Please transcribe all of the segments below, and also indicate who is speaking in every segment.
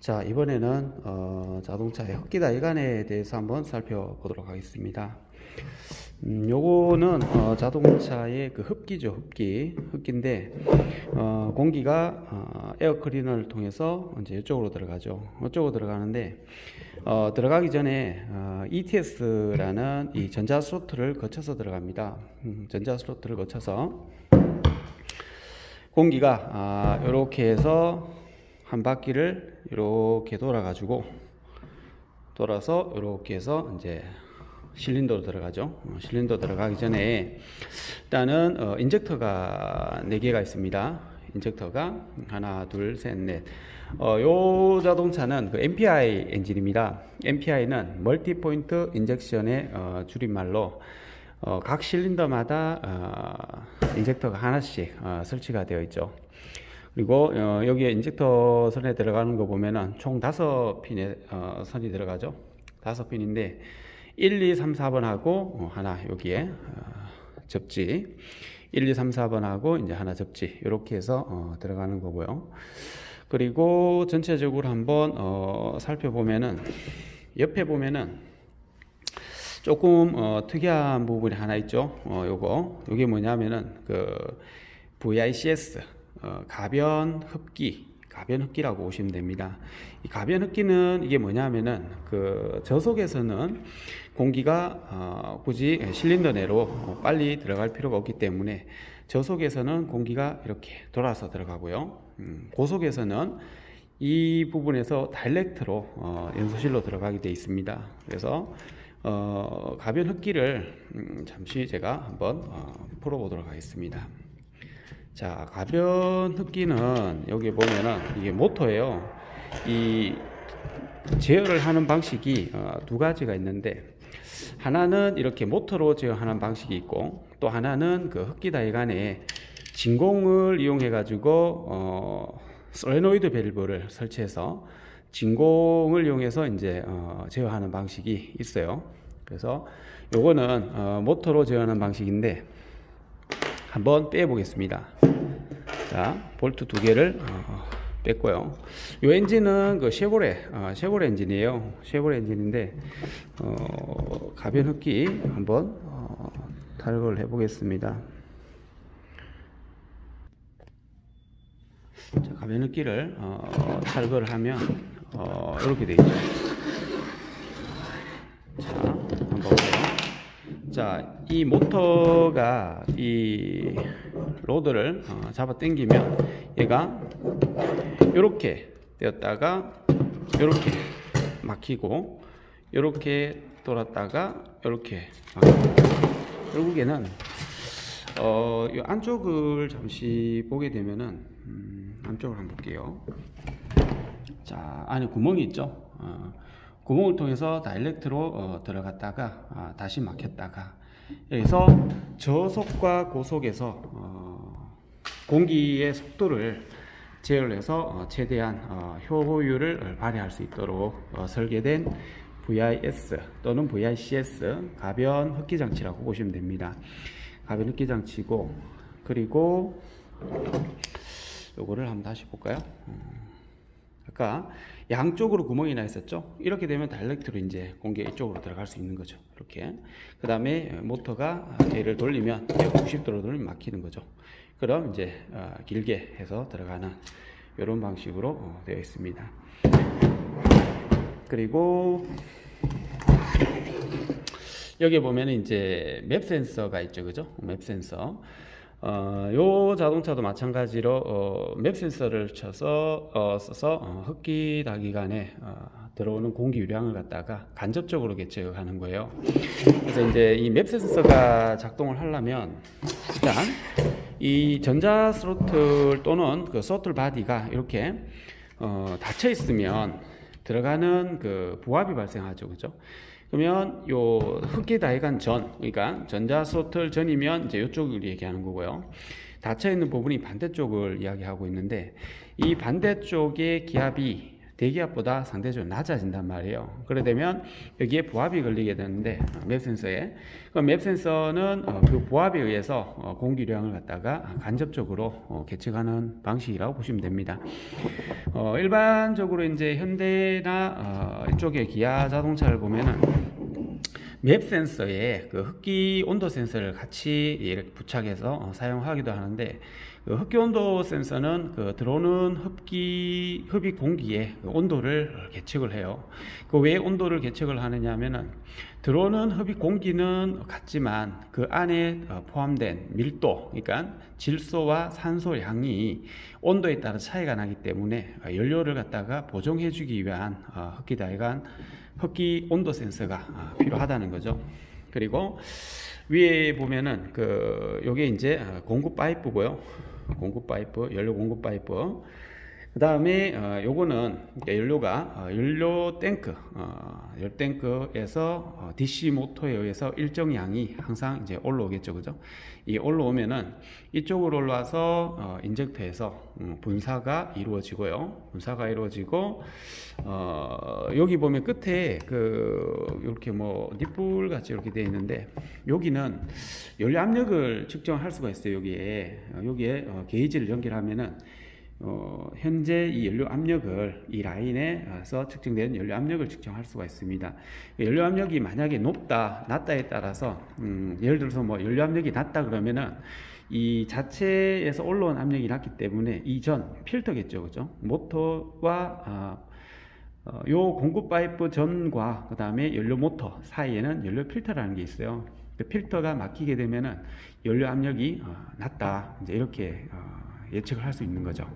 Speaker 1: 자, 이번에는 자동차의 흡기 다이간에 대해서 한번 살펴보도록 하겠습니다. 요거는 자동차의 그 흡기죠. 흡기인데 공기가 에어 클리너를 통해서 이제 이쪽으로 들어가죠. 이쪽으로 들어가는데 들어가기 전에 ETS라는 이 전자 스로틀을 거쳐서 들어갑니다. 전자 스로틀을 거쳐서 공기가 이렇게 해서 한 바퀴를 이렇게 돌아서 이렇게 해서 이제 실린더로 들어가죠. 실린더 들어가기 전에 일단은 인젝터가 4개가 있습니다. 인젝터가 하나, 둘, 셋, 넷. 요 자동차는 그 MPI 엔진입니다. MPI는 멀티 포인트 인젝션의 줄임말로 각 실린더마다 인젝터가 하나씩 설치가 되어 있죠. 그리고 여기에 인젝터 선에 들어가는 거 보면은 총 5핀의 선이 들어가죠. 5핀인데 1, 2, 3, 4번하고 하나 여기에 접지, 1, 2, 3, 4번하고 이제 하나 접지, 이렇게 해서 들어가는 거고요. 그리고 전체적으로 한번 살펴보면은 옆에 보면은 조금 특이한 부분이 하나 있죠. 요게 뭐냐면은 그 VICS 가변 흡기라고 보시면 됩니다. 이 가변 흡기는 이게 뭐냐면은 그 저속에서는 공기가 굳이 실린더 내로 빨리 들어갈 필요가 없기 때문에 저속에서는 공기가 이렇게 돌아서 들어가고요. 고속에서는 이 부분에서 다이렉트로 연소실로 들어가게 되어 있습니다. 그래서 가변 흡기를 잠시 제가 한번 풀어보도록 하겠습니다. 자, 가변 흡기는 여기 보면은 이게 모터예요. 이 제어를 하는 방식이 두 가지가 있는데, 하나는 이렇게 모터로 제어하는 방식이 있고, 또 하나는 그 흡기 다이간에 진공을 이용해 가지고 솔레노이드 밸브를 설치해서 진공을 이용해서 이제 제어하는 방식이 있어요. 그래서 요거는 모터로 제어하는 방식인데 한번 빼 보겠습니다. 자, 볼트 2개를 뺐고요. 이 엔진은 그 쉐보레 엔진이에요. 쉐보레 엔진인데 가변 흡기 한번 탈거를 해 보겠습니다. 자, 가변 흡기를 탈거를 하면 이렇게 되어 있죠. 자, 한번 볼게요. 자, 이 모터가 이 로드를 잡아 당기면 얘가 이렇게 되었다가 이렇게 막히고, 이렇게 돌았다가 이렇게 막히고, 결국에는 이 안쪽을 잠시 보게 되면은 안쪽을 한번 볼게요. 자, 안에 구멍이 있죠. 구멍을 통해서 다이렉트로 들어갔다가 다시 막혔다가, 그래서 저속과 고속에서 공기의 속도를 제어를 해서 최대한 효율을 발휘할 수 있도록 설계된 VIS 또는 VICS 가변 흡기 장치라고 보시면 됩니다. 가변 흡기 장치고, 그리고 요거를 한번 다시 볼까요? 아까 양쪽으로 구멍이 나 있었죠. 이렇게 되면 다이렉트로 이제 공기가 이쪽으로 들어갈 수 있는 거죠. 이렇게. 그 다음에 모터가 얘를 돌리면 90도로 돌리면 막히는 거죠. 그럼 이제 길게 해서 들어가는 이런 방식으로 되어 있습니다. 그리고 여기 보면 이제 맵 센서가 있죠, 그죠? 맵 센서. 요 자동차도 마찬가지로 맵 센서를 써서 흡기 다기간에 들어오는 공기 유량을 갖다가 간접적으로 계측하는 거예요. 그래서 이제 이 맵 센서가 작동을 하려면 일단 이 전자 스로틀 또는 그 스로틀 바디가 이렇게 닫혀 있으면 들어가는 그 부합이 발생하죠, 그죠? 그러면 요 흡기 다이간 전, 그러니까 전자 스로틀 전이면 이제 이쪽을 얘기하는 거고요. 닫혀 있는 부분이 반대쪽을 이야기하고 있는데, 이 반대쪽의 기압이 대기압보다 상대적으로 낮아진단 말이에요. 그래 되면 여기에 부압이 걸리게 되는데 맵 센서에, 그 맵 센서는 그 부압에 의해서 공기량을 갖다가 간접적으로 계측하는 방식이라고 보시면 됩니다. 일반적으로 이제 현대나 이쪽에 기아 자동차를 보면은 맵 센서에 그 흡기 온도 센서를 같이 이렇게 부착해서 사용하기도 하는데, 그 흡기 온도 센서는 그 들어오는 흡입 공기의 그 온도를 계측을 해요. 그 왜 온도를 계측을 하느냐 하면은, 들어오는 흡입 공기는 같지만 그 안에 포함된 밀도, 그러니까 질소와 산소 양이 온도에 따라 차이가 나기 때문에 연료를 갖다가 보정해 주기 위한 흡기 온도 센서가 필요하다는 거죠. 그리고 위에 보면은 요게 이제 공급 파이프고요. 공급 파이프, 연료 공급 파이프. 그 다음에 요거는 연료가 연료 탱크, 열 탱크에서 DC 모터에 의해서 일정 양이 항상 이제 올라오겠죠, 그죠? 이 올라오면은 이쪽으로 올라와서 인젝터에서 분사가 이루어지고요. 분사가 이루어지고 여기 보면 끝에 이렇게 뭐 니플 같이 이렇게 되어 있는데, 여기는 연료 압력을 측정할 수가 있어요. 여기에 게이지를 연결하면은 현재 이 연료 압력을 이 라인에서 측정된 연료 압력을 측정할 수가 있습니다. 연료 압력이 만약에 높다, 낮다에 따라서 예를 들어서 뭐 연료 압력이 낮다 그러면은 이 자체에서 올라온 압력이 낮기 때문에 이전 필터겠죠, 그죠? 모터와 요 공급 파이프 전과 그 다음에 연료 모터 사이에는 연료 필터라는 게 있어요. 그 필터가 막히게 되면은 연료 압력이 낮다, 이제 이렇게 예측을 할 수 있는 거죠.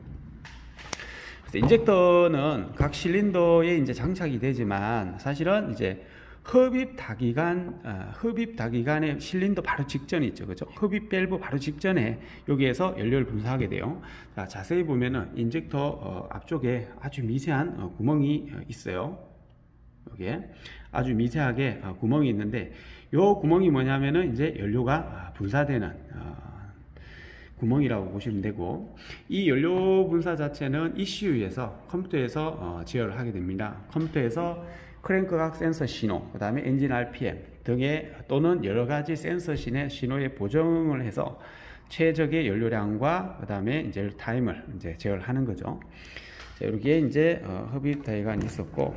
Speaker 1: 그래서 인젝터는 각 실린더에 이제 장착이 되지만, 사실은 이제 흡입 다기관의 실린더 바로 직전이 있죠, 그죠? 흡입 밸브 바로 직전에 여기에서 연료를 분사하게 돼요. 자, 자세히 보면은 인젝터 앞쪽에 아주 미세한 구멍이 있어요. 여기에 아주 미세하게 구멍이 있는데, 요 구멍이 뭐냐면은 이제 연료가 분사되는 구멍이라고 보시면 되고, 이 연료 분사 자체는 ECU에서 컴퓨터에서 제어를 하게 됩니다. 컴퓨터에서 크랭크각 센서 신호, 그 다음에 엔진 RPM 등의 또는 여러 가지 센서 신호에 보정을 해서 최적의 연료량과 그 다음에 이제 타임을 이제 제어를 하는 거죠. 자, 여기에 이제 흡입 다이관이 있었고,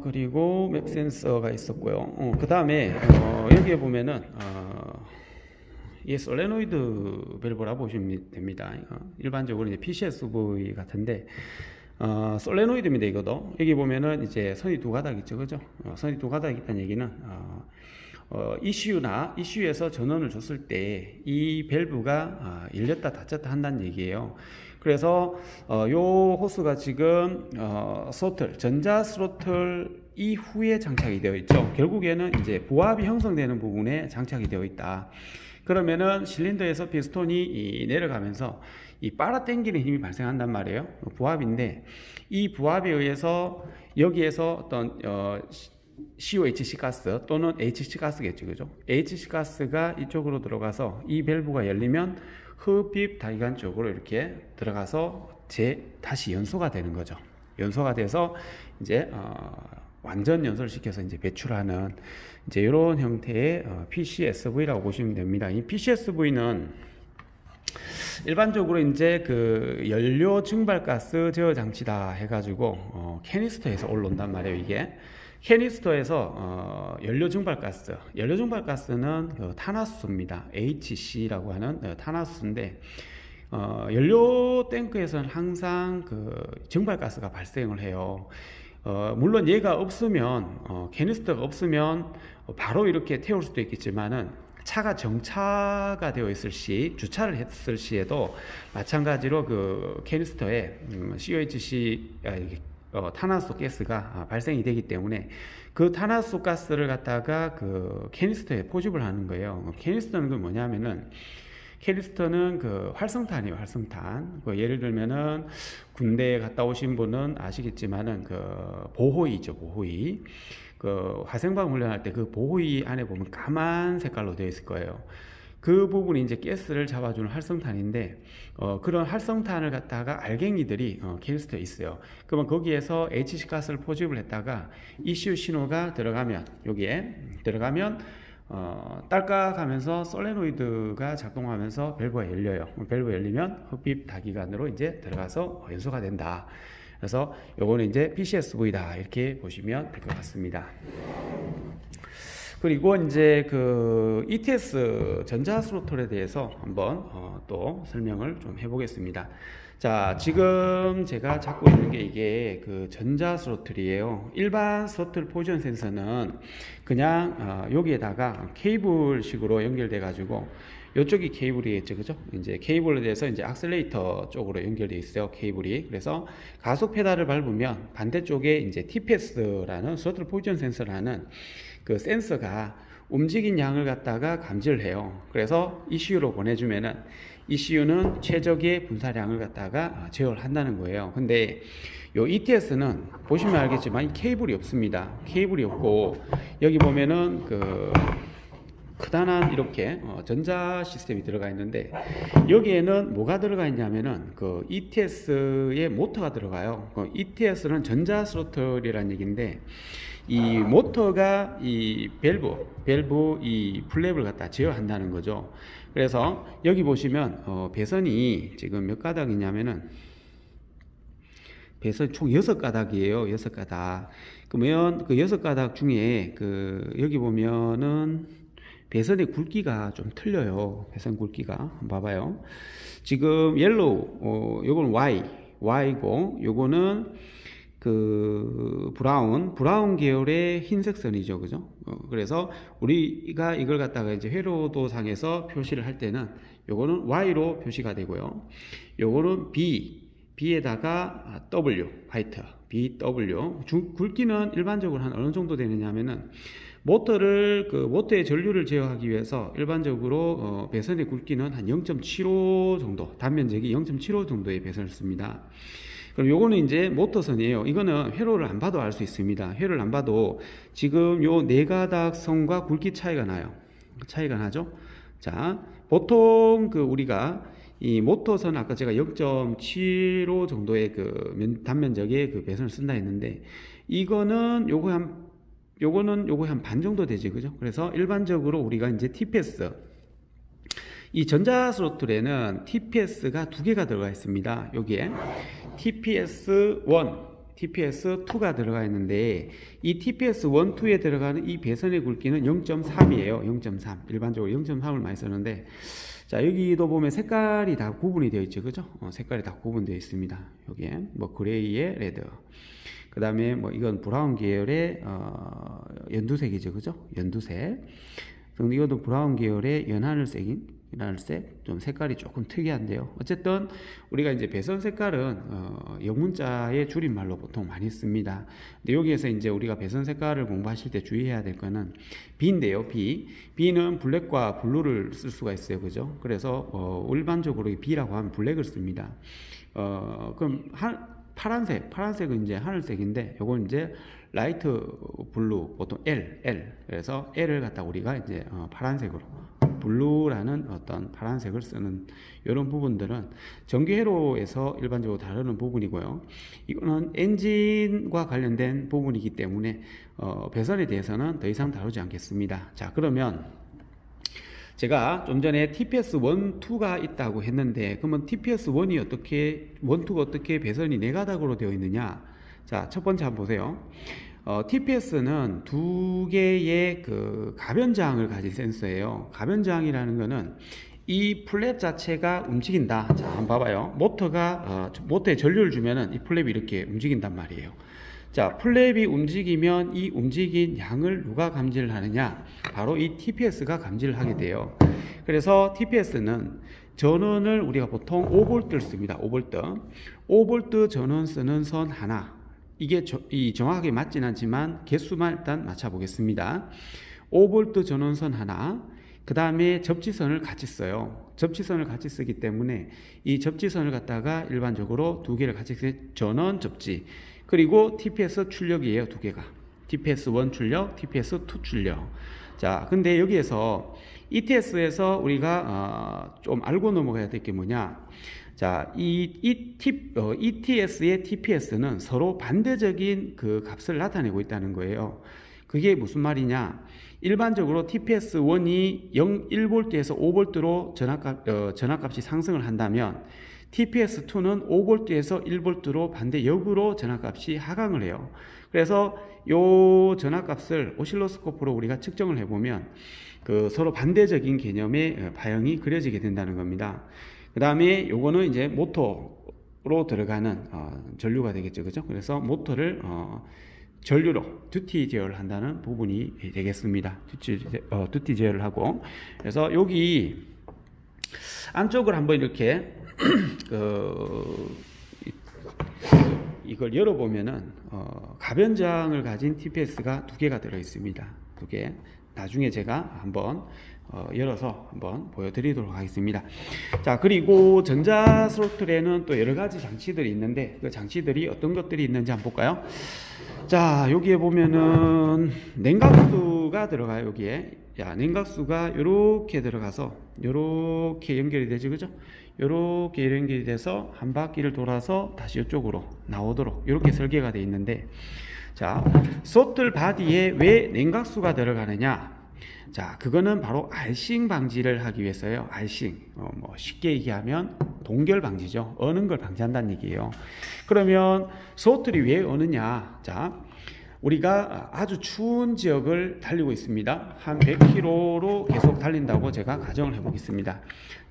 Speaker 1: 그리고 맵 센서가 있었고요. 그 다음에 여기에 보면은 이게 솔레노이드 밸브라고 보시면 됩니다. 일반적으로 이제 PCSV 같은데 솔레노이드입니다. 이것도 여기 보면은 이제 선이 두 가닥 있죠, 그죠? 선이 두 가닥 있다는 얘기는 ECU에서 전원을 줬을 때 이 밸브가 열렸다 닫혔다 한다는 얘기예요. 그래서 요 호스가 지금 전자 스로틀 이후에 장착이 되어 있죠. 결국에는 이제 부압이 형성되는 부분에 장착이 되어 있다. 그러면은 실린더에서 피스톤이 내려가면서 이 빨아당기는 힘이 발생한단 말이에요. 부압인데, 이 부압에 의해서 여기에서 어떤 COHC 가스 또는 HC 가스겠죠, 그죠? HC 가스가 이쪽으로 들어가서 이 밸브가 열리면 흡입 다기관 쪽으로 이렇게 들어가서 다시 연소가 되는 거죠. 연소가 돼서 이제 완전 연소를 시켜서 이제 배출하는 이제 이런 형태의 PCSV라고 보시면 됩니다. 이 PCSV는 일반적으로 이제 그 연료 증발가스 제어 장치다 해가지고 캐니스터에서 올라온단 말이에요. 이게 캐니스터에서 연료 증발가스는 탄화수소입니다. HC라고 하는 탄화수소인데, 연료 탱크에서는 항상 그 증발가스가 발생을 해요. 물론 얘가 없으면 캐니스터가 없으면 바로 이렇게 태울 수도 있겠지만은, 차가 정차가 되어 있을 시, 주차를 했을 시에도 마찬가지로 그 캐니스터에 COHC 탄화수소 가스가 발생이 되기 때문에 그 탄화수소 가스를 갖다가 그 캐니스터에 포집을 하는 거예요. 캐니스터는 그 뭐냐면은, 캐니스터는 그 활성탄이에요. 활성탄. 예를 들면은 군대에 갔다 오신 분은 아시겠지만은 그 보호의 있죠. 보호의. 그 화생방 훈련할 때 그 보호의 안에 보면 까만 색깔로 되어 있을 거예요. 그 부분이 이제 가스를 잡아주는 활성탄인데 그런 활성탄을 갖다가 알갱이들이 케이스트에 있어요. 그러면 거기에서 HC 가스를 포집을 했다가 ECU 신호가 들어가면 여기에 들어가면 딸깍하면서 솔레노이드가 작동하면서 밸브가 열려요. 밸브 열리면 흡입 다기관으로 이제 들어가서 연소가 된다. 그래서 요거는 이제 PCSV다 이렇게 보시면 될 것 같습니다. 그리고 이제 그 ETS 전자 스로틀에 대해서 한번 또 설명을 좀 해보겠습니다. 자, 지금 제가 잡고 있는 게 이게 그 전자 스로틀이에요. 일반 스로틀 포지션 센서는 그냥 여기에다가 케이블식으로 연결돼 가지고 이쪽이 케이블이겠죠, 그죠? 이제 케이블에 대해서 이제 악셀레이터 쪽으로 연결되어 있어요, 케이블이. 그래서 가속 페달을 밟으면 반대쪽에 이제 TPS라는 스로틀 포지션 센서라는 그 센서가 움직인 양을 갖다가 감지를 해요. 그래서 ECU로 보내주면은 ECU는 최적의 분사량을 갖다가 제어를 한다는 거예요. 근데 요 ETS는 보시면 알겠지만 케이블이 없습니다. 케이블이 없고 여기 보면은 그 크다란 이렇게 전자 시스템이 들어가 있는데 여기에는 뭐가 들어가 있냐면은 그 ETS의 모터가 들어가요. 그 ETS는 전자 스로틀이라는 얘기인데 이 모터가 이 밸브 이 플랩을 갖다 제어한다는 거죠. 그래서 여기 보시면 배선이 지금 몇 가닥이냐면은 배선 총 6가닥이에요. 6가닥. 그러면 그 6가닥 중에 그 여기 보면은 배선의 굵기가 좀 틀려요. 배선 굵기가 한번 봐봐요. 지금 옐로우 요거는 Y고 요거는 그 브라운 계열의 흰색 선이죠, 그죠? 그래서 우리가 이걸 갖다가 이제 회로도 상에서 표시를 할 때는 요거는 Y로 표시가 되고요. 요거는 B에다가 W, 화이트, BW. 굵기는 일반적으로 한 어느 정도 되느냐 하면은 모터의 전류를 제어하기 위해서 일반적으로 배선의 굵기는 한 0.75 정도, 단면적이 0.75 정도의 배선을 씁니다. 그럼 요거는 이제 모터선이에요. 이거는 회로를 안 봐도 알 수 있습니다. 회로를 안 봐도 지금 요 4가닥 선과 굵기 차이가 나요. 차이가 나죠? 자, 보통 그 우리가 이 모터선 아까 제가 0.75 정도의 그 단면적의 그 배선을 쓴다 했는데 요거는 요거 한 반 정도 되지, 그죠? 그래서 일반적으로 우리가 이제 TPS, 이 전자 스로틀에는 TPS가 2개가 들어가 있습니다. 여기에 TPS1, TPS2가 들어가 있는데 이 TPS1, 2에 들어가는 이 배선의 굵기는 0.3이에요. 0.3. 일반적으로 0.3을 많이 쓰는데 자, 여기도 보면 색깔이 다 구분이 되어 있죠, 그죠? 색깔이 다 구분되어 있습니다. 여기에 뭐 그레이에 레드, 그 다음에 뭐 이건 브라운 계열의 연두색이죠, 그죠? 연두색. 그런데 이것도 브라운 계열의 연하늘색인 연하늘색, 좀 색깔이 조금 특이한데요. 어쨌든 우리가 이제 배선 색깔은 영문자의 줄임말로 보통 많이 씁니다. 근데 여기에서 이제 우리가 배선 색깔을 공부하실 때 주의해야 될 거는 B인데요. B는 블랙과 블루를 쓸 수가 있어요, 그죠? 그래서 일반적으로 B라고 하면 블랙을 씁니다. 그럼 파란색은 이제 하늘색인데, 요건 이제 라이트 블루, 보통 L. 그래서 L을 갖다 우리가 이제 파란색으로, 블루라는 어떤 파란색을 쓰는 이런 부분들은 전기회로에서 일반적으로 다루는 부분이고요. 이거는 엔진과 관련된 부분이기 때문에 배선에 대해서는 더 이상 다루지 않겠습니다. 자, 그러면 제가 좀 전에 TPS1, 2가 있다고 했는데, 그러면 TPS1이 어떻게, 1, 2가 어떻게 배선이 4가닥으로 되어 있느냐? 자, 첫 번째 한번 보세요. TPS는 2개의 그 가변장을 가진 센서예요. 가변장이라는 거는 이 플랩 자체가 움직인다. 자, 한번 봐봐요. 모터에 전류를 주면은 이 플랩이 이렇게 움직인단 말이에요. 자, 플랩이 움직이면 이 움직인 양을 누가 감지를 하느냐? 바로 이 TPS가 감지를 하게 돼요. 그래서 TPS는 전원을 우리가 보통 5V를 씁니다. 5V 전원 쓰는 선 하나. 이게 정확하게 맞진 않지만 개수만 일단 맞춰 보겠습니다. 5V 전원선 하나, 그 다음에 접지선을 같이 써요. 접지선을 같이 쓰기 때문에 이 접지선을 갖다가 일반적으로 2개를 같이 써요. 전원 접지, 그리고 TPS 출력이에요. 2개가 TPS1 출력, TPS2 출력. 자, 근데 여기에서 ETS에서 우리가 좀 알고 넘어가야 될 게 뭐냐? 자, ETS의 TPS는 서로 반대적인 그 값을 나타내고 있다는 거예요. 그게 무슨 말이냐? 일반적으로 TPS1이 1V에서 5V로 전압값이 상승을 한다면 TPS2는 5V에서 1V로 반대 역으로 전압값이 하강을 해요. 그래서 요 전압값을 오실로스코프로 우리가 측정을 해보면 그 서로 반대적인 개념의 파형이 그려지게 된다는 겁니다. 그 다음에 요거는 이제 모터로 들어가는 전류가 되겠죠, 그죠? 그래서 모터를 전류로 듀티 제어를 한다는 부분이 되겠습니다. 듀티 제어를 하고, 그래서 여기 안쪽을 한번 이렇게 이걸 열어보면은 가변장을 가진 TPS가 두 개가 들어 있습니다. 두 개. 나중에 제가 한번 열어서 한번 보여드리도록 하겠습니다. 자, 그리고 전자 스로틀에는 또 여러 가지 장치들이 있는데 그 장치들이 어떤 것들이 있는지 한번 볼까요? 자, 여기에 보면은 냉각수가 들어가요. 여기에 냉각수가 이렇게 들어가서 이렇게 연결이 되죠, 그죠? 이렇게 연결이 돼서 한 바퀴를 돌아서 다시 이쪽으로 나오도록 이렇게 설계가 되어 있는데, 자, 스로틀 바디에 왜 냉각수가 들어가느냐? 자, 그거는 바로 알싱 방지를 하기 위해서요. 알싱, 뭐 쉽게 얘기하면 동결 방지죠. 어는 걸 방지한다는 얘기예요. 그러면 스로틀이 왜 어느냐? 자, 우리가 아주 추운 지역을 달리고 있습니다. 한 100km로 계속 달린다고 제가 가정을 해보겠습니다.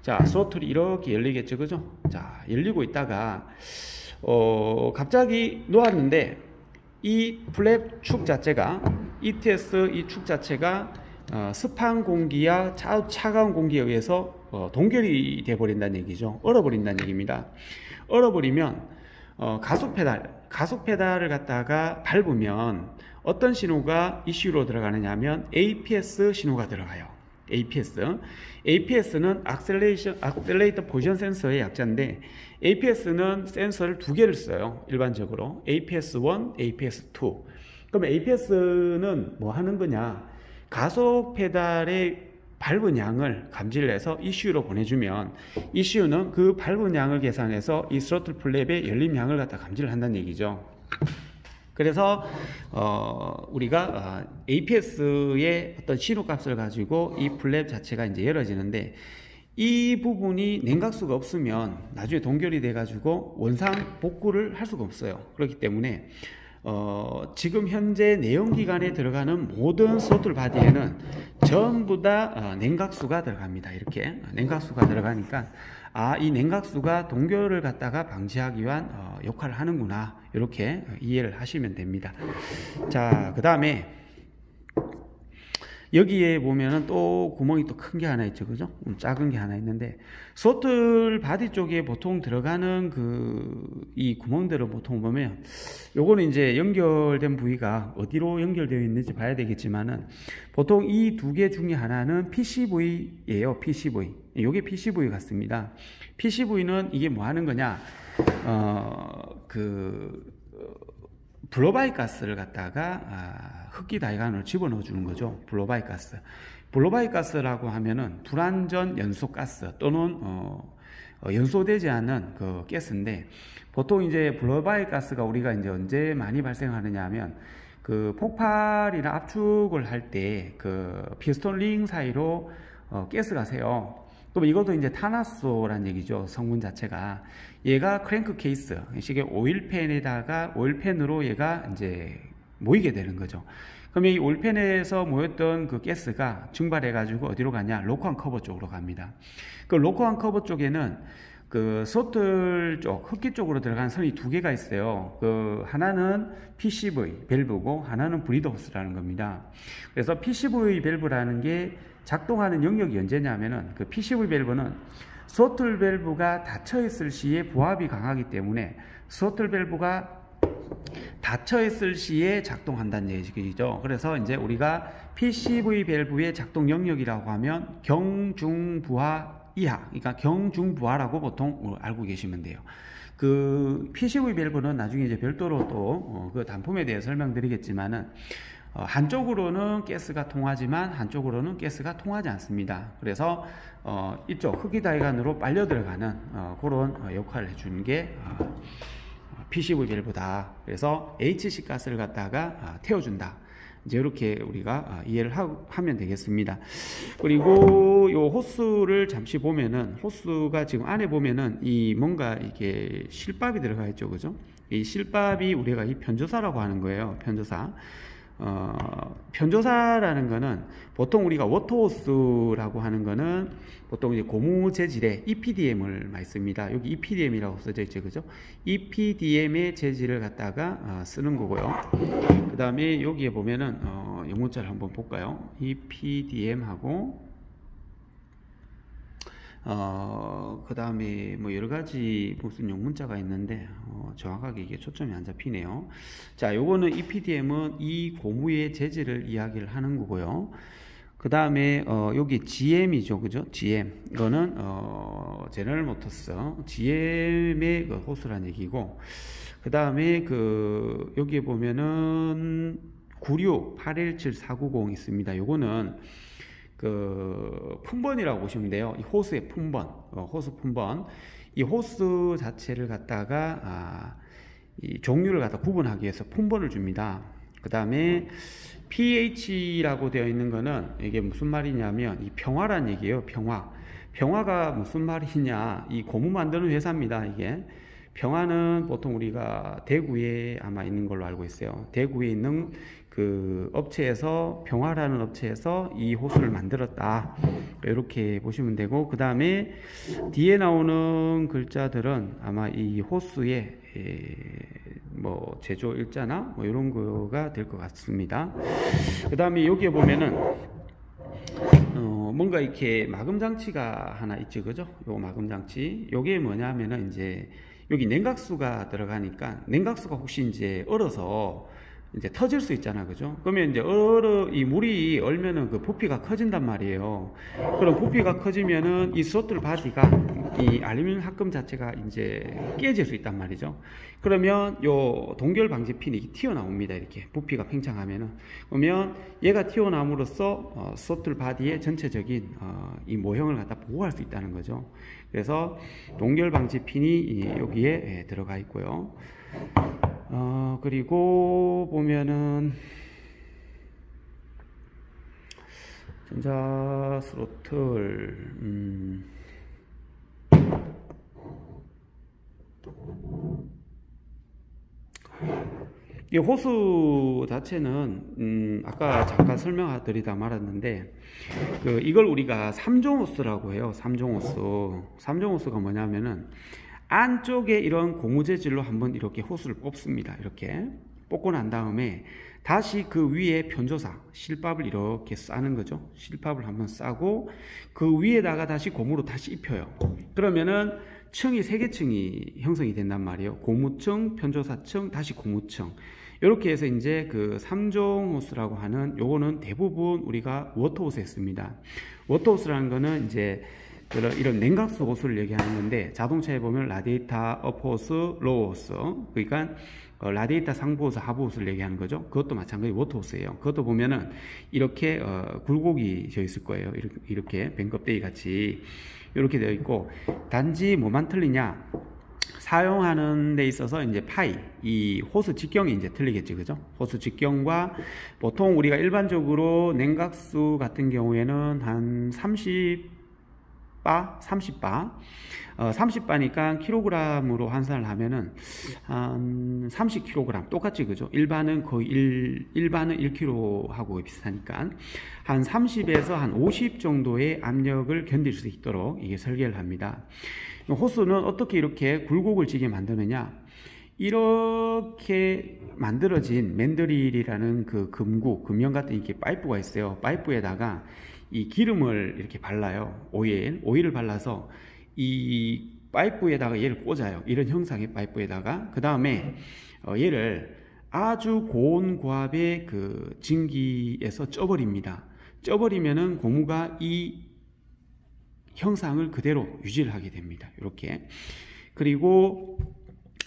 Speaker 1: 자, 스로틀이 이렇게 열리겠죠, 그죠? 자, 열리고 있다가 갑자기 놓았는데 이 플랩 축 자체가, ETS 이 축 자체가 습한 공기와 차가운 공기에 의해서 동결이 돼버린다는 얘기죠. 얼어버린다는 얘기입니다. 얼어버리면 가속 페달을 갖다가 밟으면 어떤 신호가 이슈로 들어가느냐 하면 APS 신호가 들어가요. APS는 Accelerator Position Sensor의 약자인데, APS는 센서를 두 개를 써요. 일반적으로 APS1, APS2. 그럼 APS는 뭐 하는 거냐? 가속 페달의 밟은 양을 감지를 해서 ECU로 보내주면 ECU는 그 밟은 양을 계산해서 이 스로틀 플랩의 열림 양을 갖다 감지를 한다는 얘기죠. 그래서 우리가 APS의 어떤 신호값을 가지고 이 플랩 자체가 이제 열어지는데, 이 부분이 냉각수가 없으면 나중에 동결이 돼 가지고 원상 복구를 할 수가 없어요. 그렇기 때문에 지금 현재 내연기관에 들어가는 모든 스로틀 바디에는 전부 다 냉각수가 들어갑니다. 이렇게 냉각수가 들어가니까 이 냉각수가 동결을 갖다가 방지하기 위한 역할을 하는구나, 이렇게 이해를 하시면 됩니다. 자, 그 다음에 여기에 보면은 또 구멍이 또 큰 게 하나 있죠, 그죠? 작은 게 하나 있는데, 스로틀 바디 쪽에 보통 들어가는 이 구멍들을 보통 보면, 요거는 이제 연결된 부위가 어디로 연결되어 있는지 봐야 되겠지만은, 보통 이 두 개 중에 하나는 PCV예요. PCV. 요게 PCV 같습니다. PCV는 이게 뭐 하는 거냐? 블로바이 가스를 갖다가 흡기 다이간으로 집어넣어 주는 거죠. 블로바이 가스. 블로바이 가스라고 하면은 불완전 연소 가스 또는 연소되지 않은 그 가스인데, 보통 이제 블로바이 가스가 우리가 이제 언제 많이 발생하느냐 하면 그 폭발이나 압축을 할 때 그 피스톤 링 사이로 가스가 새요. 그럼 이것도 이제 탄화수소란 얘기죠. 성분 자체가. 얘가 크랭크 케이스, 이게 오일팬으로 얘가 이제 모이게 되는 거죠. 그럼 이 오일팬에서 모였던 그 가스가 증발해 가지고 어디로 가냐? 로커한 커버 쪽으로 갑니다. 그 로커한 커버 쪽에는 그 스로틀 쪽, 흡기 쪽으로 들어간 선이 두 개가 있어요. 그 하나는 PCV 밸브고 하나는 브리더 호스라는 겁니다. 그래서 PCV 밸브라는 게 작동하는 영역이 언제냐면은, 그 PCV 밸브는 스로틀 밸브가 닫혀 있을 시에 부압이 강하기 때문에 스로틀 밸브가 닫혀 있을 시에 작동한다는 얘기죠. 그래서 이제 우리가 PCV 밸브의 작동 영역이라고 하면 경중부하 이하, 그러니까 경중부하라고 보통 알고 계시면 돼요. 그 PCV 밸브는 나중에 이제 별도로 또 그 단품에 대해 설명드리겠지만은, 한쪽으로는 가스가 통하지만 한쪽으로는 가스가 통하지 않습니다. 그래서 이쪽 흡기다이간으로 빨려 들어가는 그런 역할을 해주는 게 PCV 밸브다. 그래서 HC 가스를 갖다가 태워준다. 이제 이렇게 우리가 이해를 하면 되겠습니다. 그리고 요 호스를 잠시 보면은, 호스가 지금 안에 보면은 이 뭔가 이게 실밥이 들어가 있죠, 그죠? 이 실밥이 우리가 이 편조사라고 하는 거예요. 편조사. 편조사라는 거는 보통 우리가 워터호스라고 하는 거는 보통 이제 고무 재질의 EPDM을 많이 씁니다. 여기 EPDM이라고 써져 있죠, 그죠? EPDM의 재질을 갖다가 쓰는 거고요. 그 다음에 여기에 보면은 영문자를 한번 볼까요? EPDM하고 그 다음에 뭐 여러가지 무슨 용문자가 있는데 정확하게 이게 초점이 안 잡히네요. 자, 요거는 EPDM은 이 고무의 재질을 이야기를 하는 거고요. 그 다음에 여기 GM이죠, 그죠? GM 이거는 제너럴 모터스 GM의 그 호스란 얘기고, 그 다음에 그 여기에 보면은 96817490 있습니다. 요거는 그 품번이라고 보시면 돼요. 이 호스의 품번, 호스 품번. 이 호스 자체를 갖다가 이 종류를 갖다 구분하기 위해서 품번을 줍니다. 그 다음에 pH라고 되어 있는 거는 이게 무슨 말이냐면 이 평화란 얘기예요. 평화. 평화가 무슨 말이냐? 이 고무 만드는 회사입니다. 이게 평화는 보통 우리가 대구에 아마 있는 걸로 알고 있어요. 대구에 있는 그 업체에서, 평화라는 업체에서 이 호스를 만들었다, 이렇게 보시면 되고, 그 다음에 뒤에 나오는 글자들은 아마 이 호스의 뭐 제조 일자나 뭐 이런 거가 될 것 같습니다. 그 다음에 여기에 보면은 뭔가 이렇게 마금 장치가 하나 있죠, 그죠? 요 마금 장치, 요게 뭐냐면은 이제 여기 냉각수가 들어가니까, 냉각수가 혹시 이제 얼어서 이제 터질 수 있잖아, 그죠? 그러면 이제 이 물이 얼면은 그 부피가 커진단 말이에요. 그럼 부피가 커지면은 이 스로틀 바디가, 이 알루미늄 합금 자체가 이제 깨질 수 있단 말이죠. 그러면 요 동결 방지 핀이 튀어나옵니다. 이렇게 부피가 팽창하면은. 그러면 얘가 튀어나옴으로써 스로틀 바디의 전체적인 이 모형을 갖다 보호할 수 있다는 거죠. 그래서 동결 방지 핀이 여기에 들어가 있고요. 그리고 보면은 전자 스로틀, 이 호스 자체는 아까 잠깐 설명드리다 말았는데, 이걸 우리가 3종 호스라고 해요. 3종 호스. 3종 호스가 뭐냐면은 안쪽에 이런 고무 재질로 한번 이렇게 호스를 뽑습니다. 이렇게 뽑고 난 다음에 다시 그 위에 편조사, 실밥을 이렇게 싸는 거죠. 실밥을 한번 싸고 그 위에다가 다시 고무로 다시 입혀요. 그러면은 층이 3개 층이 형성이 된단 말이에요. 고무층, 편조사층, 다시 고무층. 이렇게 해서 이제 그 3종 호스라고 하는, 요거는 대부분 우리가 워터호스에 씁니다. 워터호스라는 거는 이제 이런 냉각수 호스를 얘기하는 건데, 자동차에 보면 라디에이터 업호스, 로우호스, 그러니까 라디에이터 상부호스, 하부호스를 얘기하는 거죠. 그것도 마찬가지 워터호스예요. 그것도 보면은 이렇게 굴곡이 져 있을 거예요. 이렇게 뱀껍데기 같이 이렇게 되어 있고, 단지 뭐만 틀리냐? 사용하는 데 있어서 이제 파이, 이 호스 직경이 이제 틀리겠죠, 그죠? 호스 직경과 보통 우리가 일반적으로 냉각수 같은 경우에는 한 30바, 30바니까 킬로그램으로 환산을 하면은 한 30kg 똑같지, 그죠? 일반은 거의 1kg하고 비슷하니까 한 30에서 한 50 정도의 압력을 견딜 수 있도록 이게 설계를 합니다. 호스는 어떻게 이렇게 굴곡을 지게 만드느냐? 이렇게 만들어진 맨드릴이라는 그 금형 같은 이렇게 파이프가 있어요. 파이프에다가 이 기름을 이렇게 발라요. 오일을 발라서 이 파이프에다가 얘를 꽂아요. 이런 형상의 파이프에다가. 그 다음에 얘를 아주 고온고압의 그 증기에서 쪄버립니다. 쪄버리면은 고무가 이 형상을 그대로 유지를 하게 됩니다. 이렇게. 그리고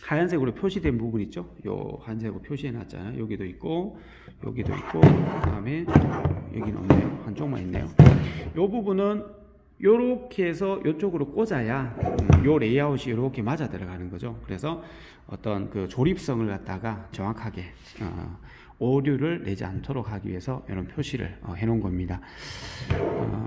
Speaker 1: 하얀색으로 표시된 부분 있죠? 요 하얀색으로 표시해 놨잖아요. 여기도 있고 여기도 있고 그다음에 여기는 없네요. 한쪽만 있네요. 요 부분은 요렇게 해서 요쪽으로 꽂아야 요 레이아웃이 요렇게 맞아 들어가는 거죠. 그래서 어떤 그 조립성을 갖다가 정확하게 오류를 내지 않도록 하기 위해서 이런 표시를 해 놓은 겁니다.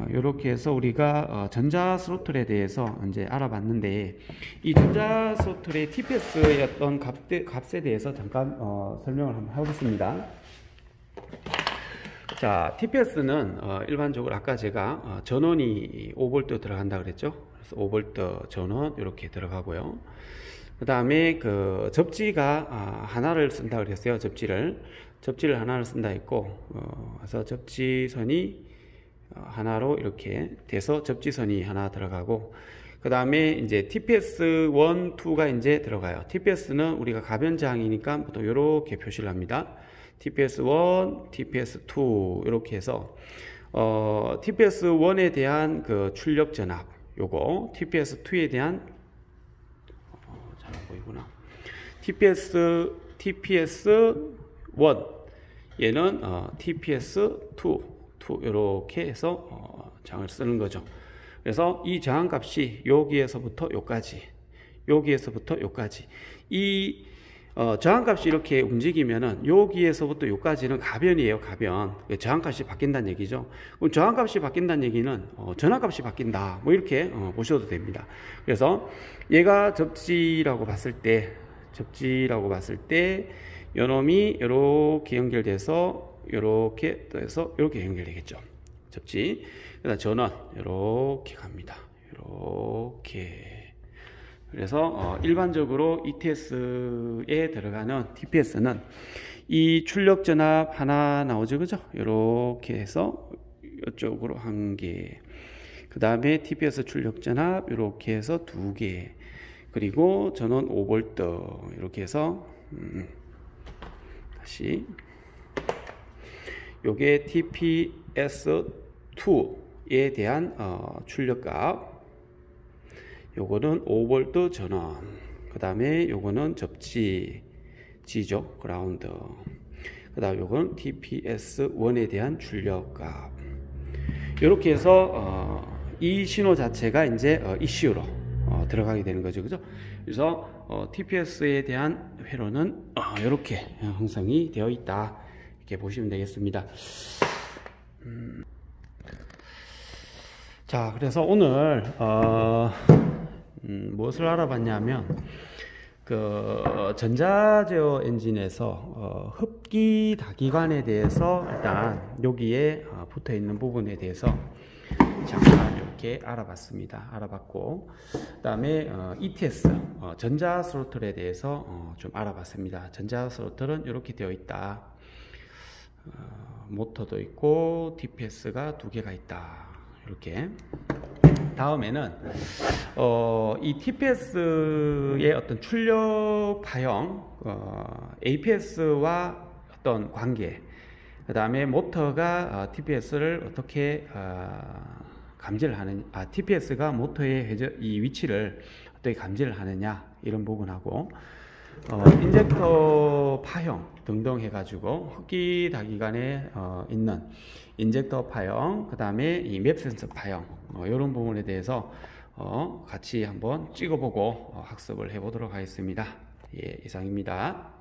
Speaker 1: 이렇게 해서 우리가 전자 스로틀에 대해서 이제 알아봤는데, 이 전자 스로틀의 TPS의 어떤 값에 대해서 잠깐 설명을 한번 해보겠습니다. 자, TPS는 일반적으로 아까 제가 전원이 5V 들어간다 그랬죠. 그래서 5V 전원 이렇게 들어가고요. 그 다음에 그 접지가 하나를 쓴다 그랬어요. 접지를 하나를 쓴다 했고, 그래서 접지선이 하나로 이렇게 돼서 접지선이 하나 들어가고, 그 다음에 이제 TPS 1, 2가 이제 들어가요. TPS는 우리가 가변장이니까 보통 이렇게 표시를 합니다. TPS 1, TPS 2 이렇게 해서 TPS 1에 대한 그 출력 전압 요거, TPS 2에 대한 잘 안 보이구나. TPS 1 얘는 TPS 2 이렇게 해서 장을 쓰는 거죠. 그래서 이 저항값이 여기에서부터 여기까지, 여기에서부터 여기까지, 이 저항값이 이렇게 움직이면은 여기에서부터 여기까지는 가변이에요. 가변. 저항값이 바뀐다는 얘기죠. 그럼 저항값이 바뀐다는 얘기는 전압값이 바뀐다, 뭐 이렇게 보셔도 됩니다. 그래서 얘가 접지라고 봤을 때 요놈이 이렇게 연결돼서 이렇게 해서 이렇게 연결되겠죠. 접지. 그다음 전원 이렇게 갑니다. 이렇게. 그래서 일반적으로 ETS에 들어가는 TPS는 이 출력 전압 하나 나오죠, 그죠? 이렇게 해서 이쪽으로 한 개, 그 다음에 TPS 출력 전압 이렇게 해서 두 개, 그리고 전원 5V 이렇게 해서 다시 요게 TPS2에 대한 출력값, 요거는 5V 전원, 그 다음에 요거는 접지지죠, 그라운드, 그 다음 요거는 TPS1에 대한 출력값. 이렇게 해서 이 신호 자체가 이제 ECU로 들어가게 되는 거죠, 그죠? 그래서 TPS에 대한 회로는 이렇게 형성이 되어 있다, 이렇게 보시면 되겠습니다. 자, 그래서 오늘 무엇을 알아봤냐면, 그 전자제어 엔진에서 흡기 다기관에 대해서 일단 여기에 붙어 있는 부분에 대해서 잠깐 이렇게 알아봤고, 그 다음에 ETS 전자 스로틀에 대해서 좀 알아봤습니다. 전자 스로틀은 이렇게 되어 있다. 모터도 있고 TPS가 두 개가 있다, 이렇게. 다음에는 이 TPS의 어떤 출력 파형, APS와 어떤 관계, 그 다음에 모터가 TPS를 어떻게 감지를 하느냐, TPS가 모터의 이 위치를 어떻게 감지를 하느냐, 이런 부분하고 인젝터 파형 등등 해가지고 흡기 다기관에 있는 인젝터 파형, 그 다음에 이 맵 센서 파형, 이런 부분에 대해서 같이 한번 찍어보고 학습을 해보도록 하겠습니다. 예, 이상입니다.